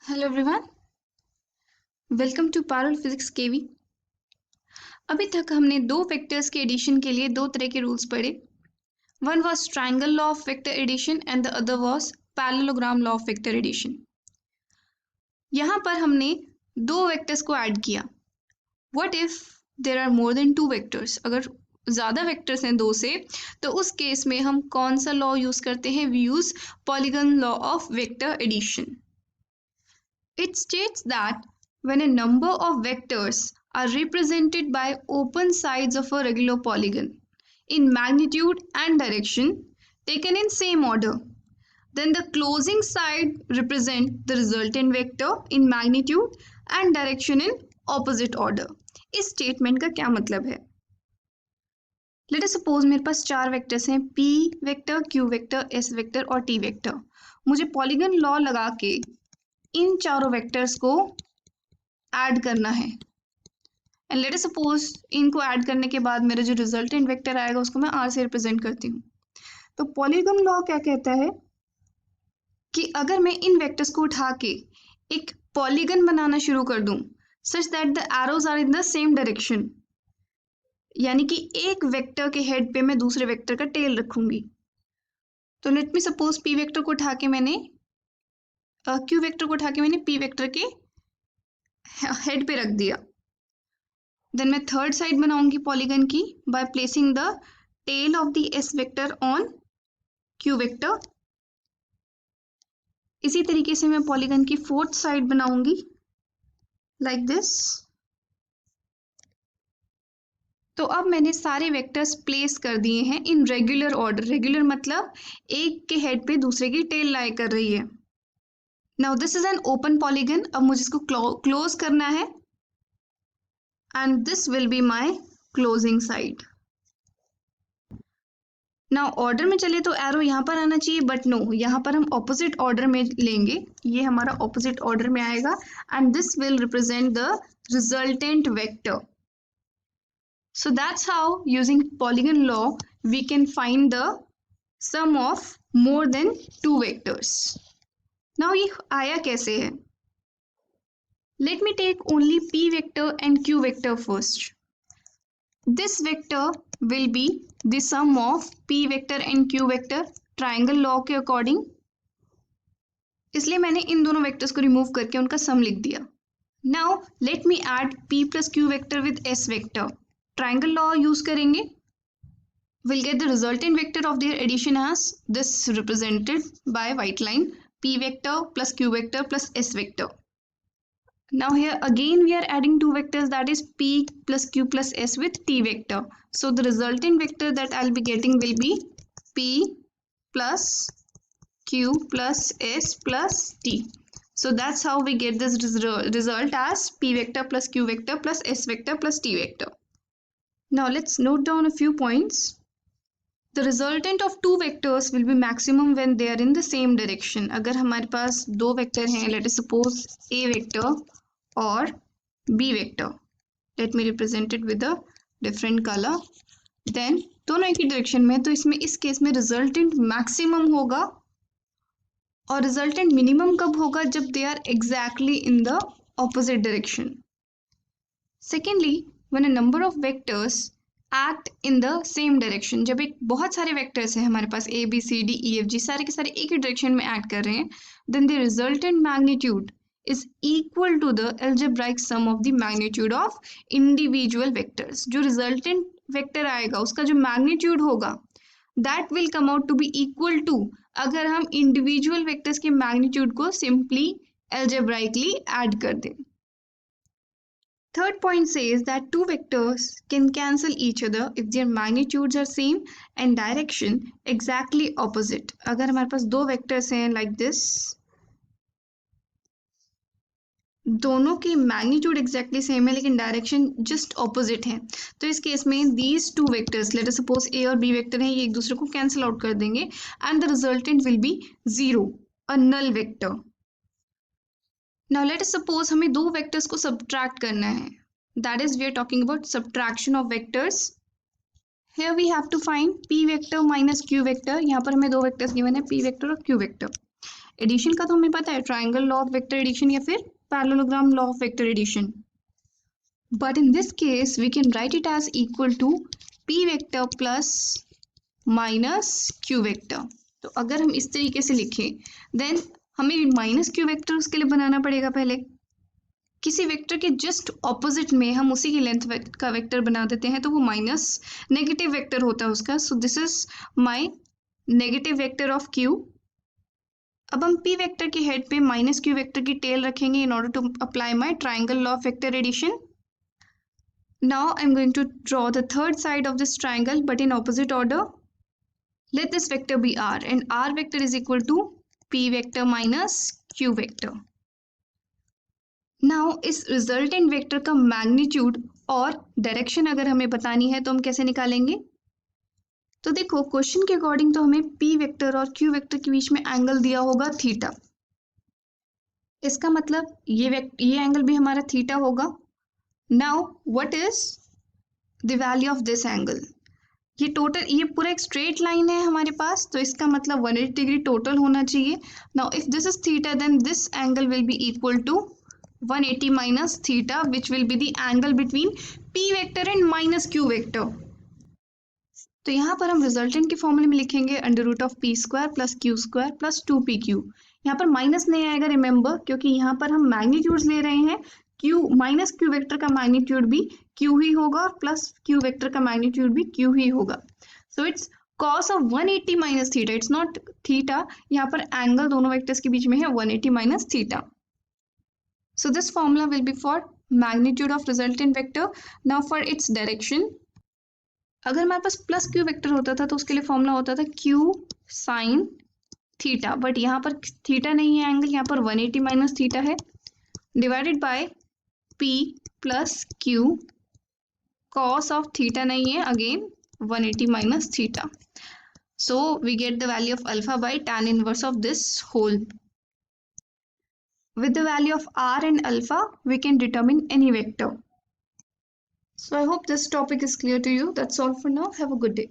Hello everyone, welcome to Parul physics KV. अभी तक हमने दो वेक्टर्स के एडिशन के लिए दो तरह के रूल्स पढ़े। One was triangle law of vector addition and the other was parallelogram law of vector addition. यहाँ पर हमने दो वेक्टर्स को ऐड किया। What if there are more than two vectors? अगर ज़्यादा वेक्टर्स हैं दो से, तो उस केस में हम कौन सा लॉ यूज़ करते हैं? We use polygon law of vector addition. It states that when a number of vectors are represented by open sides of a regular polygon in magnitude and direction taken in same order, then the closing side represent the resultant vector in magnitude and direction in opposite order. इस statement का क्या मतलब है? Let us suppose मेरे पास चार vectors हैं, p vector, q vector, s vector और t vector. मुझे पॉलीगन लॉ लगा के इन चारों वेक्टर्स को ऐड करना है। एंड लेट अस सपोज इनको ऐड करने के बाद मेरा जो रिजल्टेंट वेक्टर आएगा उसको मैं r से रिप्रेजेंट करती हूँ। तो पॉलीगन लॉ क्या कहता है कि अगर मैं इन वेक्टर्स को उठा के एक पॉलीगन बनाना शुरू कर दूं such that the arrows are in the same direction, यानी कि एक वेक्टर के हेड पे मैं दूसरे वेक्टर का टेल रखूंगी। तो let me suppose p vector को उठा के मैंने q वेक्टर को उठा के मैंने p वेक्टर के हेड पे रख दिया। देन मैं थर्ड साइड बनाऊंगी पॉलीगन की by placing the tail of the s vector on q vector. इसी तरीके से मैं पॉलीगन की फोर्थ साइड बनाऊंगी लाइक दिस। तो अब मैंने सारे वेक्टर्स प्लेस कर दिए हैं इन रेगुलर ऑर्डर। रेगुलर मतलब एक के हेड पे दूसरे की टेल लाई कर रही है। Now this is an open polygon. अब मुझे इसको क्लोज करना है and this will be my closing side. Now order में चले तो एरो यहाँ पर आना चाहिए, बट नो, यहाँ पर हम ऑपोजिट ऑर्डर में लेंगे। ये हमारा ऑपोजिट ऑर्डर में आएगा and this will represent the resultant vector. So that's how using polygon law we can find the sum of more than two vectors. Now ये आया कैसे है? Let me take only p vector and q vector first. This vector will be the sum of p vector and q vector triangle law के according. इसलिए मैंने इन दोनों vectors को remove करके उनका सम लिख दिया। Now let me add p plus q vector with s vector. Triangle law use करेंगे। We'll get the resultant vector of their addition as this represented by white line, p vector plus q vector plus s vector. Now here again we are adding two vectors, that is p plus q plus s with t vector. So the resultant vector that I'll be getting will be p plus q plus s plus t. So that's how we get this result as p vector plus q vector plus s vector plus t vector. Now let's note down a few points. The resultant of two vectors will be maximum when they are in the same direction. अगर हमारे पास दो vector हैं, let us suppose a vector और b vector. Let me represent it with a different color. Then दोनों एक ही direction में, तो इसमें इस केस में रिजल्टेंट मैक्सिमम होगा। और रिजल्टेंट मिनिमम कब होगा? जब they are exactly in the opposite direction. Secondly, when a number of vectors act in the same direction, जब एक बहुत सारे वेक्टर्स हैं हमारे पास a b c d e f g, सारे के सारे एक ही डायरेक्शन में एक्ट कर रहे हैं, then the resultant magnitude is equal to the algebraic sum of the magnitude of individual vectors. जो resultant vector आएगा उसका जो magnitude होगा that will come out to be equal to, अगर हम individual vectors के magnitude को simply algebraically add कर दें। Third point says that two vectors can cancel each other if their magnitudes are same and direction exactly opposite. अगर हमारे पास दो vectors हैं like this, दोनों की magnitude exactly same है लेकिन direction just opposite है, तो इस केस में these two vectors, let us suppose a और b vector हैं, ये एक दूसरे को cancel out कर देंगे and the resultant will be 0, a null vector. Now let us suppose हमें दो वेक्टर्स को subtract करना है, that is we are talking about subtraction of vectors. Here we have to find p vector minus q vector. यहाँ पर हमें दो vectors given है, p vector और q vector. एडिशन का तो हमें पता है, triangle law of vector addition या फिर parallelogram law of vector addition. But in this case we can write it as equal to p vector plus minus q vector. तो अगर हम इस तरीके से लिखें देन हमें माइनस क्यू वेक्टर उसके लिए बनाना पड़ेगा. पहले किसी वेक्टर के जस्ट ऑपोजिट में हम उसी की लेंथ का वेक्टर बना देते हैं तो वो माइनस नेगेटिव वेक्टर होता है उसका. So this is my negative vector of q. अब हम p वेक्टर के हेड पे माइनस q वेक्टर की टेल रखेंगे in order to apply my triangle law of vector addition. Now I'm going to draw the third side of this triangle but in opposite order. Let this vector be r and r vector is equal to p vector minus q vector. Now इस resultant vector का magnitude और direction अगर हमें बतानी है तो हम कैसे निकालेंगे. तो देखो क्वेश्चन के अकॉर्डिंग तो हमें p वेक्टर और q वेक्टर के बीच में एंगल दिया होगा थीटा. इसका मतलब ये एंगल भी हमारा थीटा होगा. Now what is the value of this angle? ये टोटल ये पूरा एक स्ट्रेट लाइन है हमारे पास तो इसका मतलब 180 डिग्री टोटल होना चाहिए. Now if this is theta then this angle will be equal to 180 minus theta which will be the angle between p vector and minus q vector. तो यहाँ पर हम रिजल्टेंट के फॉर्मूले में लिखेंगे under root of P square plus Q square plus 2pq. यहाँ पर माइनस नहीं आएगा रिमेंबर क्योंकि यहाँ पर हम मैग्नीट्यूड्स ले रहे हैं. q माइनस क्यू वेक्टर का मैग्नीट्यूड भी q ही होगा और प्लस q वेक्टर का मैग्नीट्यूड भी q ही होगा. So it's cos of 180 minus theta. It's not theta. यहाँ पर एंगल दोनों वेक्टर्स के बीच में है 180 minus theta. So this formula will be for magnitude of resultant vector. Now for its direction अगर हमारे पास प्लस क्यू वेक्टर होता था तो उसके लिए फॉर्मूला होता था q साइन थीटा. बट यहाँ पर थीटा नहीं है एंगल, यहाँ पर 180 माइनस थीटा है divided by p plus q cos of theta नहीं है again 180 minus theta. So we get the value of alpha by tan inverse of this whole. With the value of r and alpha we can determine any vector. So I hope this topic is clear to you. That's all for now. Have a good day.